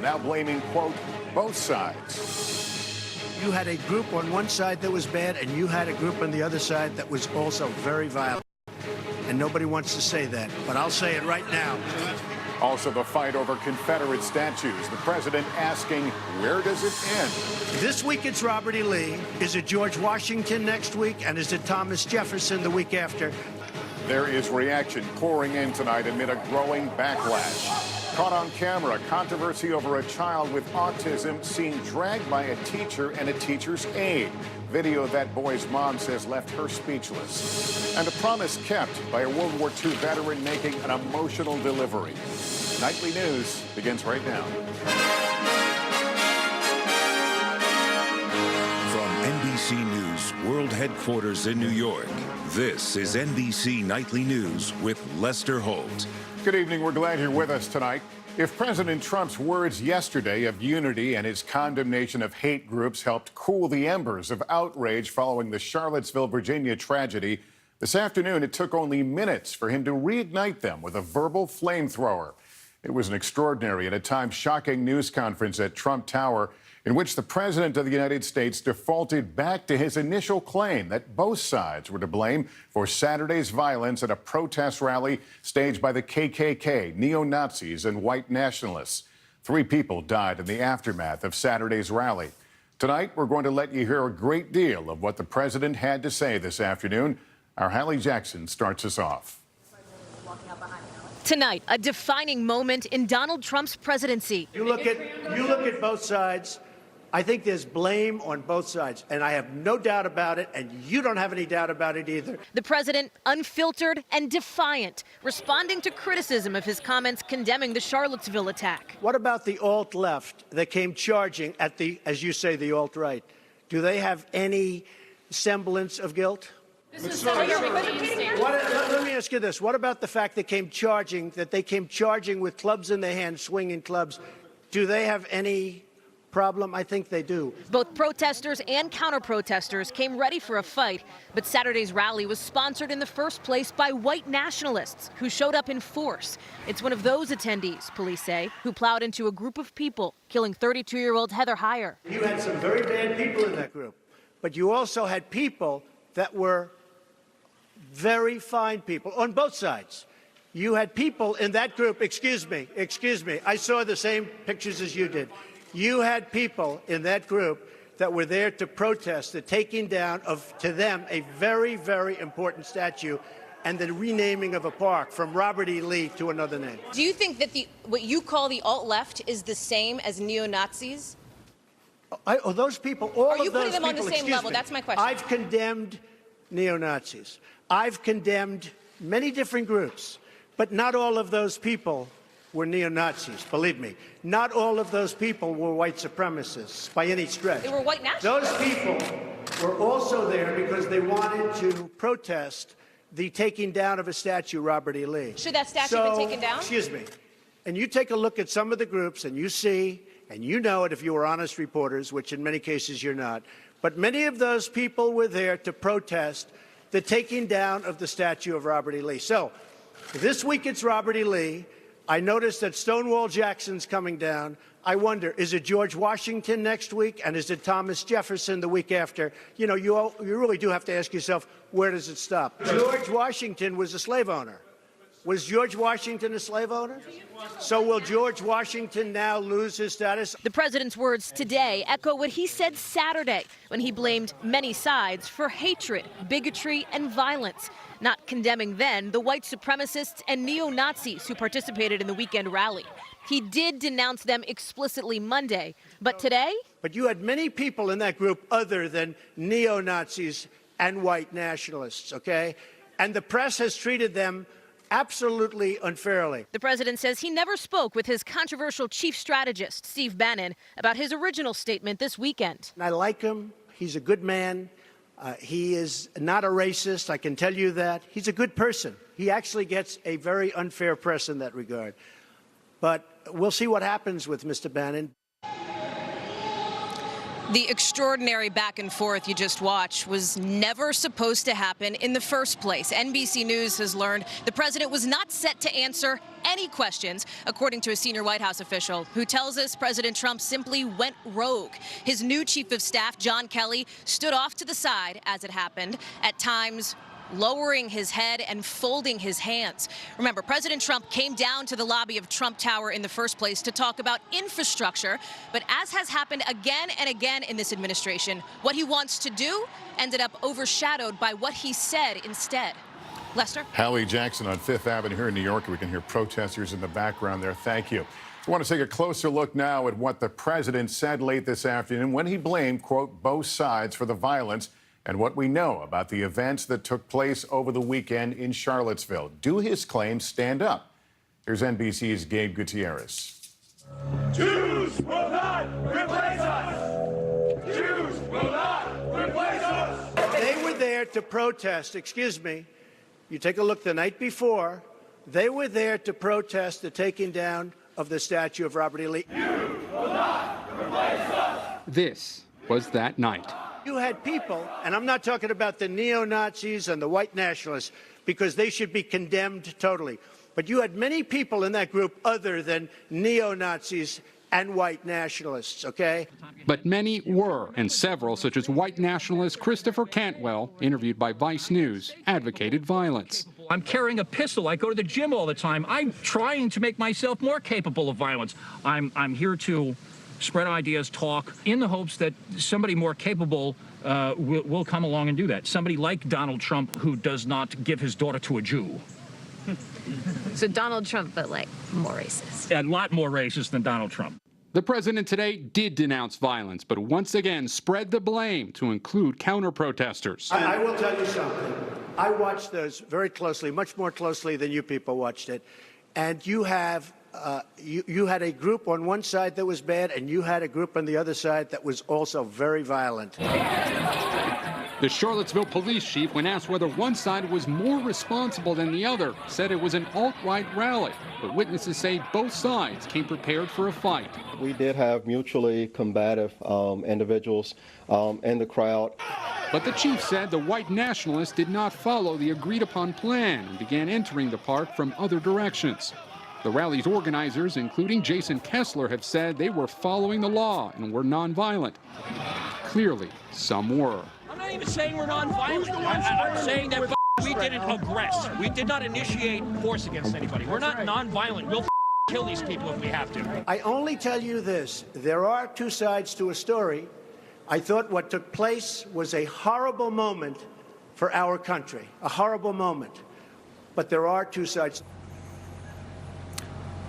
now blaming, quote, both sides. You had a group on one side that was bad, and you had a group on the other side that was also very violent. And nobody wants to say that, but I'll say it right now. Also, the fight over Confederate statues. The president asking, where does it end? This week it's Robert E. Lee. Is it George Washington next week? And is it Thomas Jefferson the week after? There is reaction pouring in tonight amid a growing backlash. Caught on camera, controversy over a child with autism seen dragged by a teacher and a teacher's aide. Video that boy's mom says left her speechless. And a promise kept by a World War II veteran making an emotional delivery. Nightly News begins right now. From NBC News World Headquarters in New York, this is NBC Nightly News with Lester Holt. Good evening. We're glad you're with us tonight. If President Trump's words yesterday of unity and his condemnation of hate groups helped cool the embers of outrage following the Charlottesville, Virginia tragedy, this afternoon it took only minutes for him to reignite them with a verbal flamethrower. It was an extraordinary and at times shocking news conference at Trump Tower in which the President of the United States defaulted back to his initial claim that both sides were to blame for Saturday's violence at a protest rally staged by the KKK, neo-Nazis, and white nationalists. 3 people died in the aftermath of Saturday's rally. Tonight, we're going to let you hear a great deal of what the President had to say this afternoon. Our Hallie Jackson starts us off. Tonight, a defining moment in Donald Trump's presidency. You look at both sides. I think there's blame on both sides, and I have no doubt about it, and you don't have any doubt about it either. The president, unfiltered and defiant, responding to criticism of his comments condemning the Charlottesville attack. What about the alt-left that came charging at the, as you say, the alt-right? Do they have any semblance of guilt? Let me ask you this. What about the fact that they came charging with clubs in their hands, swinging clubs? Do they have any problem? I think they do. Both protesters and counter-protesters came ready for a fight, but Saturday's rally was sponsored in the first place by white nationalists who showed up in force. It's one of those attendees, police say, who plowed into a group of people, killing 32-year-old Heather Heyer. You had some very bad people in that group, but you also had people that were very fine people on both sides. You had people in that group, excuse me, I saw the same pictures as you did. You had people in that group that were there to protest the taking down of, to them, a very, very important statue and the renaming of a park from Robert E. Lee to another name. Do you think that what you call the alt-left is the same as neo-Nazis? Those people, all of those people, are you putting them on the same level? That's my question. I've condemned neo-Nazis. I've condemned many different groups, but not all of those people were neo-Nazis, believe me. Not all of those people were white supremacists by any stretch. They were white nationalists. Those people were also there because they wanted to protest the taking down of a statue, Robert E. Lee. Should that statue have been taken down? Excuse me. And you take a look at some of the groups and you see, and you know it if you were honest reporters, which in many cases you're not, but many of those people were there to protest the taking down of the statue of Robert E. Lee. So this week it's Robert E. Lee. I noticed that Stonewall Jackson's coming down. I wonder, is it George Washington next week, and is it Thomas Jefferson the week after? You know, you really do have to ask yourself, where does it stop? George Washington was a slave owner. Was George Washington a slave owner? So will George Washington now lose his status? The president's words today echo what he said Saturday when he blamed many sides for hatred, bigotry, and violence, not condemning then the white supremacists and neo-Nazis who participated in the weekend rally. He did denounce them explicitly Monday, but today? But you had many people in that group other than neo-Nazis and white nationalists, okay? And the press has treated them absolutely unfairly. The president says he never spoke with his controversial chief strategist, Steve Bannon, about his original statement this weekend. I like him. He's a good man. He is not a racist, I can tell you that. He's a good person. He actually gets a very unfair press in that regard. But we'll see what happens with Mr. Bannon. The extraordinary back and forth you just watched was never supposed to happen in the first place. NBC News has learned the president was not set to answer any questions, according to a senior White House official who tells us President Trump simply went rogue. His new chief of staff, John Kelly, stood off to the side as it happened, at times lowering his head and folding his hands. Remember, President Trump came down to the lobby of Trump Tower in the first place to talk about infrastructure. But as has happened again and again in this administration, what he wants to do ended up overshadowed by what he said instead. Lester? Hallie Jackson on Fifth Avenue here in New York. We can hear protesters in the background there. Thank you. I want to take a closer look now at what the president said late this afternoon when he blamed, quote, both sides for the violence and what we know about the events that took place over the weekend in Charlottesville. Do his claims stand up? Here's NBC's Gabe Gutierrez. Jews will not replace us! Jews will not replace us! They were there to protest, excuse me. You take a look the night before, they were there to protest the taking down of the statue of Robert E. Lee. You will not replace us! This was that night. You had people, and I'm not talking about the neo-Nazis and the white nationalists, because they should be condemned totally. But you had many people in that group other than neo-Nazis and white nationalists, okay? But many were, and several, such as white nationalist Christopher Cantwell, interviewed by Vice News, advocated violence. I'm carrying a pistol. I go to the gym all the time. I'm trying to make myself more capable of violence. I'm here to spread ideas, talk, in the hopes that somebody more capable will come along and do that. Somebody like Donald Trump, who does not give his daughter to a Jew. So Donald Trump, but like more racist. A lot more racist than Donald Trump. The president today did denounce violence, but once again spread the blame to include counter-protesters. I will tell you something. I watched those very closely, much more closely than you people watched it. And you have you had a group on one side that was bad, and you had a group on the other side that was also very violent. The Charlottesville police chief, when asked whether one side was more responsible than the other, said it was an alt-right rally. But witnesses say both sides came prepared for a fight. We did have mutually combative individuals in the crowd. But the chief said the white nationalists did not follow the agreed-upon plan and began entering the park from other directions. The rally's organizers, including Jason Kessler, have said they were following the law and were nonviolent. Clearly, some were. I'm not even saying we're nonviolent. I'm saying that we didn't aggress. We did not initiate force against anybody. We're not nonviolent. We'll kill these people if we have to. I only tell you this. There are two sides to a story. I thought what took place was a horrible moment for our country, a horrible moment. But there are two sides.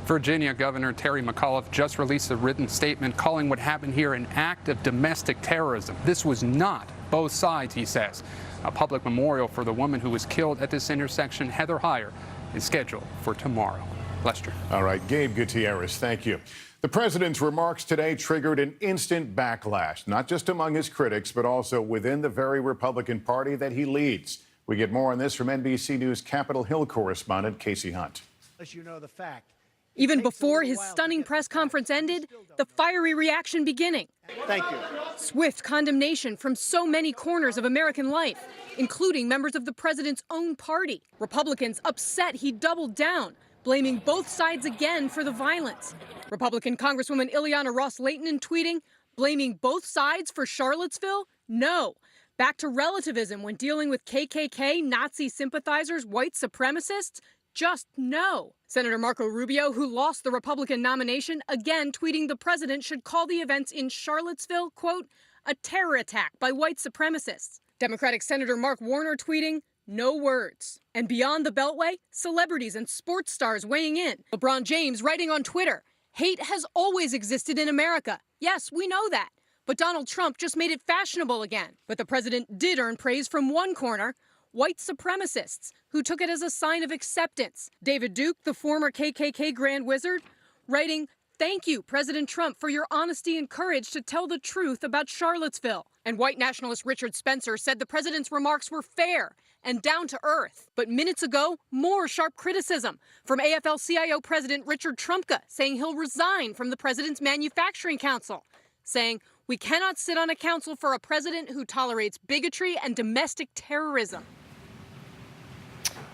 Virginia Governor Terry McAuliffe just released a written statement calling what happened here an act of domestic terrorism. This was not both sides, he says. A public memorial for the woman who was killed at this intersection, Heather Heyer, is scheduled for tomorrow. Lester. All right, Gabe Gutierrez, thank you. The president's remarks today triggered an instant backlash, not just among his critics, but also within the very Republican Party that he leads. We get more on this from NBC News Capitol Hill correspondent Casey Hunt. As you know the fact. Even before his stunning press conference ended, the fiery reaction beginning. Thank you. Swift condemnation from so many corners of American life, including members of the president's own party. Republicans upset he doubled down, blaming both sides again for the violence. Republican Congresswoman Ileana Ros-Lehtinen tweeting, blaming both sides for Charlottesville? No. Back to relativism when dealing with KKK, Nazi sympathizers, white supremacists? Just no. Senator Marco Rubio, who lost the Republican nomination, again tweeting the president should call the events in Charlottesville, quote, a terror attack by white supremacists. Democratic Senator Mark Warner tweeting, no words. And beyond the Beltway, celebrities and sports stars weighing in. LeBron James writing on Twitter, hate has always existed in America. Yes, we know that. But Donald Trump just made it fashionable again. But the president did earn praise from one corner, white supremacists, who took it as a sign of acceptance. David Duke, the former KKK Grand Wizard, writing, thank you, President Trump, for your honesty and courage to tell the truth about Charlottesville. And white nationalist Richard Spencer said the president's remarks were fair and down to earth. But minutes ago, more sharp criticism from AFL-CIO President Richard Trumka, saying he'll resign from the president's manufacturing council, saying, we cannot sit on a council for a president who tolerates bigotry and domestic terrorism.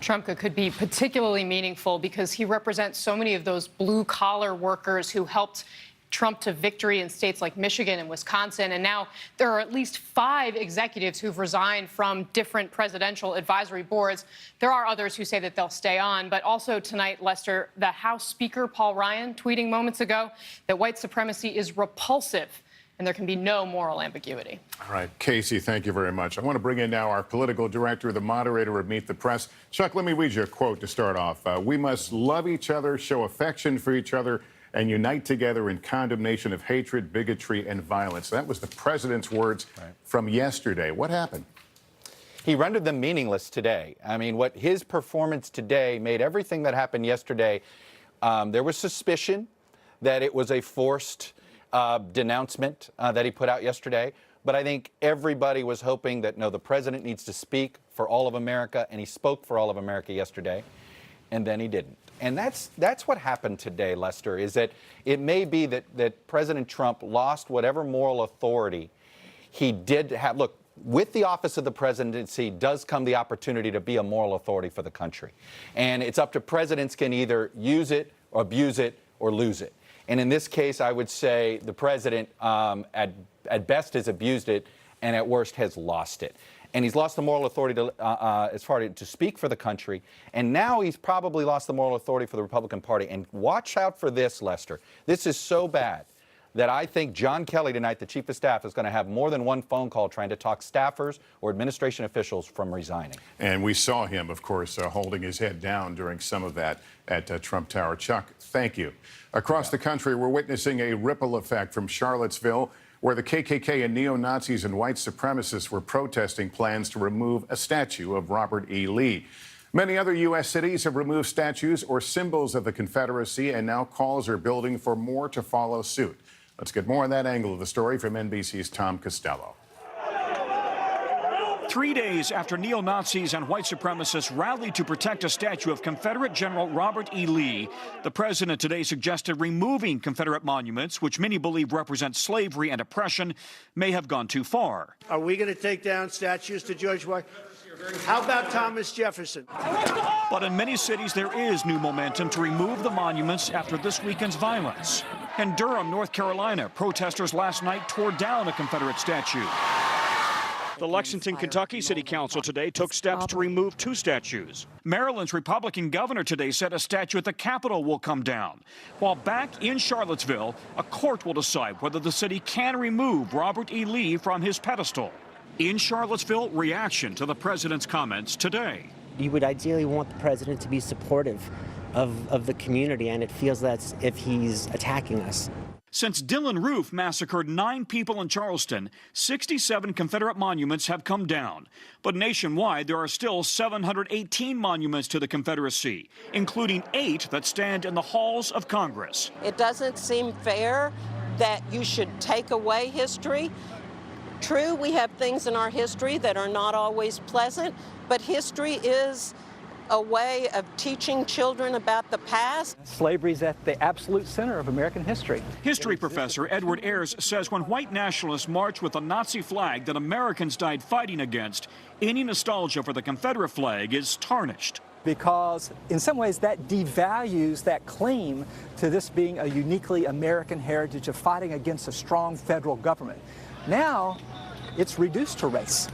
Trump could be particularly meaningful because he represents so many of those blue-collar workers who helped Trump to victory in states like Michigan and Wisconsin. And now there are at least 5 executives who've resigned from different presidential advisory boards. There are others who say that they'll stay on. But also tonight, Lester, the House Speaker, Paul Ryan, tweeting moments ago that white supremacy is repulsive and there can be no moral ambiguity. All right, Casey, thank you very much. I want to bring in now our political director, the moderator of Meet the Press. Chuck, let me read you a quote to start off. We must love each other, show affection for each other, and unite together in condemnation of hatred, bigotry, and violence. That was the president's words from yesterday. What happened? He rendered them meaningless today. I mean, what his performance today made everything that happened yesterday, there was suspicion that it was a forced denouncement that he put out yesterday. But I think everybody was hoping that, no, the president needs to speak for all of America, and he spoke for all of America yesterday, and then he didn't. And that's what happened today, Lester, is that it may be that President Trump lost whatever moral authority he did have. Look, with the office of the presidency does come the opportunity to be a moral authority for the country. And it's up to presidents can either use it or abuse it or lose it. And in this case, I would say the president at best has abused it and at worst has lost it. And he's lost the moral authority to speak for the country. And now he's probably lost the moral authority for the Republican Party. And watch out for this, Lester. This is so bad that I think John Kelly tonight, the chief of staff, is going to have more than one phone call trying to talk staffers or administration officials from resigning. And we saw him, of course, holding his head down during some of that at Trump Tower. Chuck, thank you. Across the country, we're witnessing a ripple effect from Charlottesville, where the KKK and neo-Nazis and white supremacists were protesting plans to remove a statue of Robert E. Lee. Many other U.S. cities have removed statues or symbols of the Confederacy, and now calls are building for more to follow suit. Let's get more on that angle of the story from NBC's Tom Costello. 3 days after neo-Nazis and white supremacists rallied to protect a statue of Confederate General Robert E. Lee, the president today suggested removing Confederate monuments, which many believe represent slavery and oppression, may have gone too far. Are we going to take down statues to George Washington? How about Thomas Jefferson? But in many cities, there is new momentum to remove the monuments after this weekend's violence. In Durham, North Carolina, protesters last night tore down a Confederate statue. The Lexington, Kentucky City Council today took steps to remove 2 statues. Maryland's Republican governor today said a statue at the Capitol will come down. While back in Charlottesville, a court will decide whether the city can remove Robert E. Lee from his pedestal. In Charlottesville, reaction to the president's comments today. You would ideally want the president to be supportive of the community, and it feels that's if he's attacking us. Since Dylan Roof massacred 9 people in Charleston, 67 Confederate monuments have come down. But nationwide, there are still 718 monuments to the Confederacy, including 8 that stand in the halls of Congress. It doesn't seem fair that you should take away history. True, we have things in our history that are not always pleasant, but history is a way of teaching children about the past. Slavery is at the absolute center of American history. History professor Edward Ayers says when white nationalists march with a Nazi flag that Americans died fighting against, any nostalgia for the Confederate flag is tarnished. Because in some ways that devalues that claim to this being a uniquely American heritage of fighting against a strong federal government. Now it's reduced to race.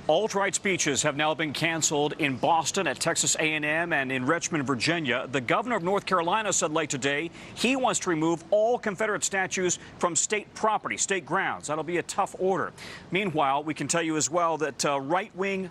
Alt-right speeches have now been canceled in Boston, at Texas A&M, and in Richmond, Virginia. The governor of North Carolina said late today he wants to remove all Confederate statues from state property, state grounds. That'll be a tough order. Meanwhile, we can tell you as well that right-wing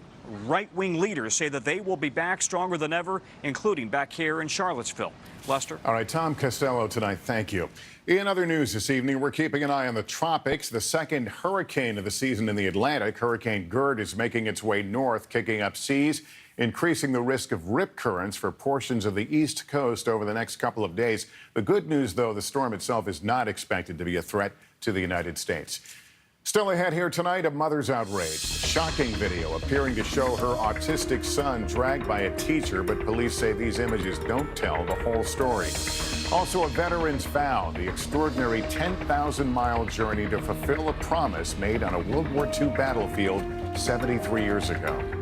leaders say that they will be back stronger than ever, including back here in Charlottesville. Lester? All right, Tom Costello tonight, thank you. In other news this evening, we're keeping an eye on the tropics. The second hurricane of the season in the Atlantic, Hurricane Gert, is making its way north, kicking up seas, increasing the risk of rip currents for portions of the East Coast over the next couple of days. The good news, though, the storm itself is not expected to be a threat to the United States. Still ahead here tonight, a mother's outrage. Shocking video appearing to show her autistic son dragged by a teacher, but police say these images don't tell the whole story. Also, a veteran's vow, the extraordinary 10,000-mile journey to fulfill a promise made on a World War II battlefield 73 years ago.